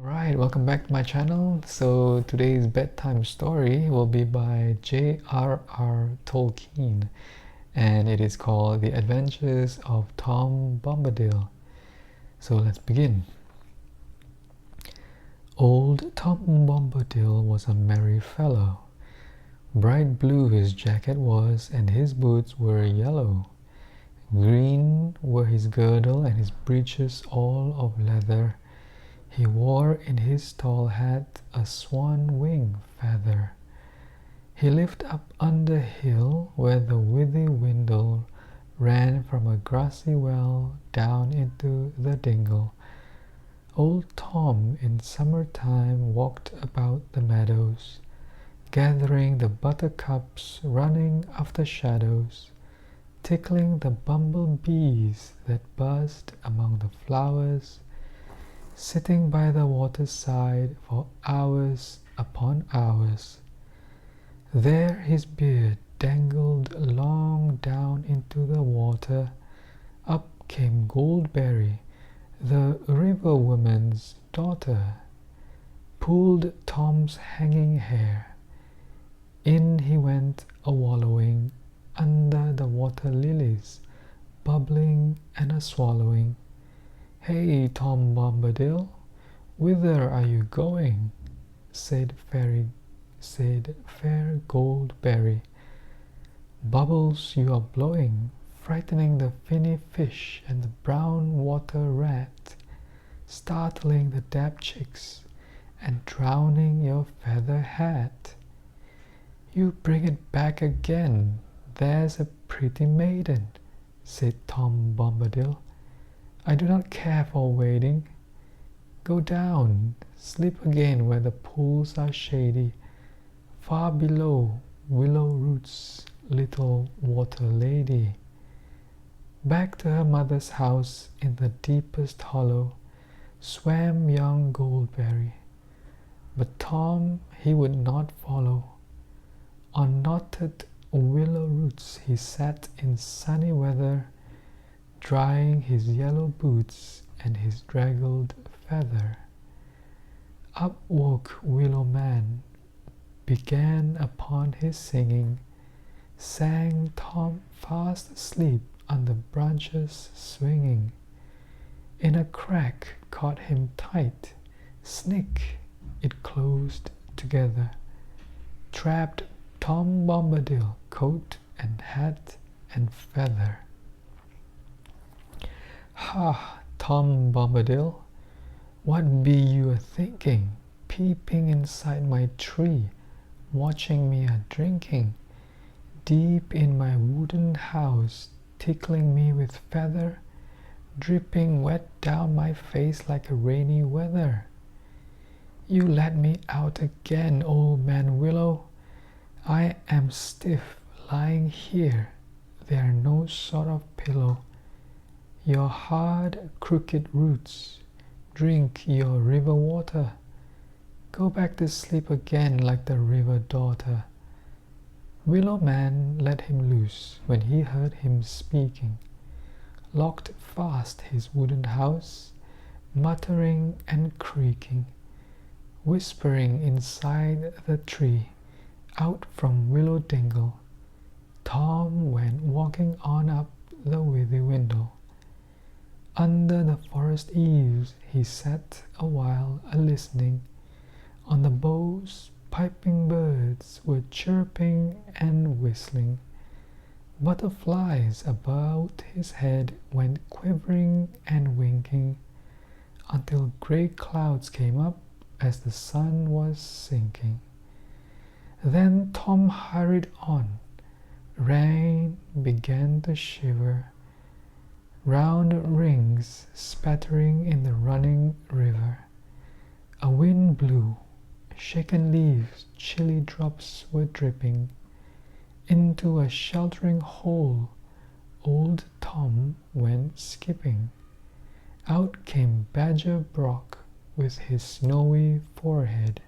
Alright, welcome back to my channel. So today's bedtime story will be by J.R.R. Tolkien, and it is called The Adventures of Tom Bombadil. So let's begin. Old Tom Bombadil was a merry fellow. Bright blue his jacket was, and his boots were yellow. Green were his girdle and his breeches all of leather. He wore in his tall hat a swan wing feather. He lived up under hill where the withy Windle ran from a grassy well down into the dingle. Old Tom in summer time walked about the meadows, gathering the buttercups, running after shadows, tickling the bumblebees that buzzed among the flowers, sitting by the waterside for hours upon hours. There his beard dangled long down into the water. Up came Goldberry, the river woman's daughter, pulled Tom's hanging hair. In he went a-wallowing under the water lilies, bubbling and a-swallowing. "Hey, Tom Bombadil, whither are you going?" said fair Goldberry. "Bubbles you are blowing, frightening the finny fish and the brown water rat, startling the dab chicks, and drowning your feather hat." "You bring it back again, there's a pretty maiden," said Tom Bombadil. "I do not care for wading. Go down, sleep again where the pools are shady, far below willow roots, little water lady." Back to her mother's house in the deepest hollow swam young Goldberry, but Tom he would not follow. On knotted willow roots he sat in sunny weather, drying his yellow boots and his draggled feather. Up woke Willow Man, began upon his singing, sang Tom fast asleep on the branches swinging. In a crack caught him tight, snick, it closed together, trapped Tom Bombadil, coat and hat and feather. "Ha, Tom Bombadil, what be you a-thinking, peeping inside my tree, watching me a-drinking, deep in my wooden house, tickling me with feather, dripping wet down my face like a rainy weather? You let me out again, old man Willow. I am stiff, lying here, there no sort of pillow. Your hard, crooked roots drink your river water. Go back to sleep again like the river daughter." Willow Man let him loose when he heard him speaking, locked fast his wooden house, muttering and creaking, whispering inside the tree. Out from Willow Dingle, Tom went walking on up the withy Windle. Under the forest eaves he sat a while a-listening. On the boughs piping birds were chirping and whistling. Butterflies about his head went quivering and winking, until grey clouds came up as the sun was sinking. Then Tom hurried on. Rain began to shiver, round rings spattering in the running river. A wind blew, shaken leaves, chilly drops were dripping. Into a sheltering hole old Tom went skipping. Out came Badger Brock with his snowy forehead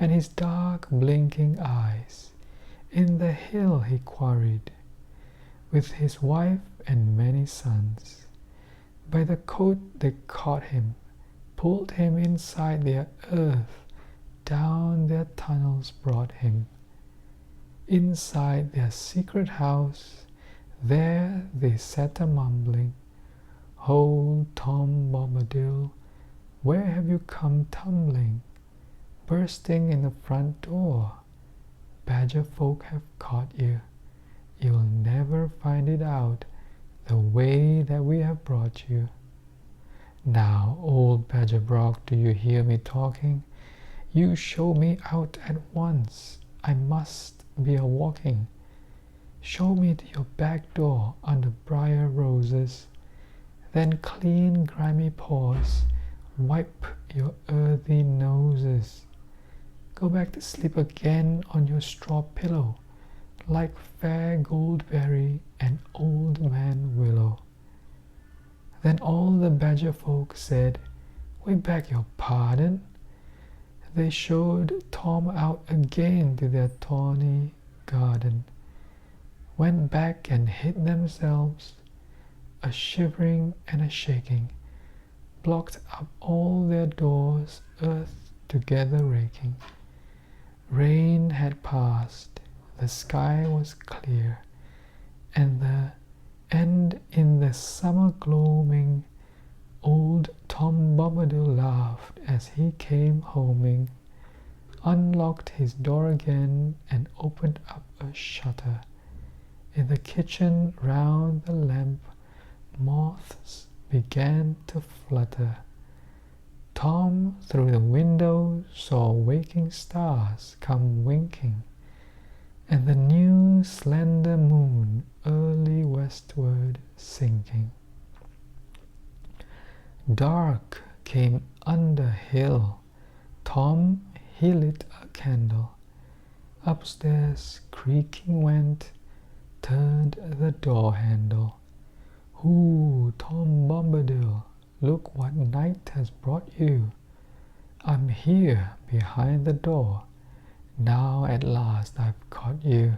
and his dark blinking eyes. In the hill he quarried, with his wife and many sons. By the coat they caught him, pulled him inside their earth, down their tunnels brought him. Inside their secret house, there they sat a-mumbling, "Ho, Tom Bombadil, where have you come tumbling? Bursting in the front door. Badger folk have caught you. You'll never find it out, the way that we have brought you. Now, old Badger Brock, do you hear me talking? You show me out at once. I must be a-walking. Show me to your back door under briar roses. Then clean grimy paws, wipe your earthy noses. Go back to sleep again on your straw pillow, like fair Goldberry and old man Willow." Then all the Badger folk said, "We beg your pardon." They showed Tom out again to their tawny garden, went back and hid themselves, a shivering and a shaking, blocked up all their doors, earth together raking. Rain had passed, the sky was clear, and in the summer gloaming, old Tom Bombadil laughed as he came homing, unlocked his door again and opened up a shutter. In the kitchen round the lamp, moths began to flutter. Tom through the window saw waking stars come winking, and the new slender moon early westward sinking. Dark came under hill. Tom he lit a candle. Upstairs creaking went, turned the door handle. "Who, Tom Bombadil, look what night has brought you. I'm here behind the door. Now at last I've caught you.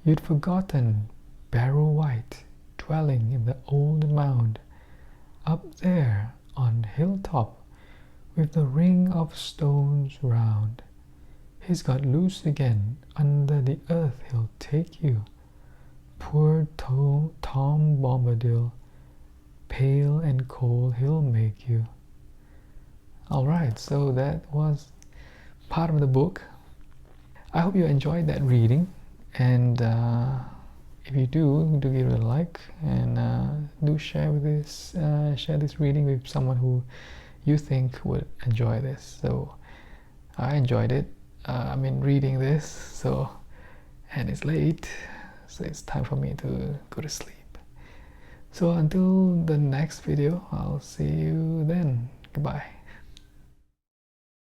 You'd forgotten Barrow White, dwelling in the old mound, up there on hilltop, with the ring of stones round. He's got loose again, under the earth he'll take you. Poor Tom Bombadil, pale and cold he'll make you." Alright, so that was part of the book. I hope you enjoyed that reading, and if you do give it a like, and do share this reading with someone who you think would enjoy this. So I enjoyed it. Reading this, and it's late, so it's time for me to go to sleep. So until the next video, I'll see you then. Goodbye.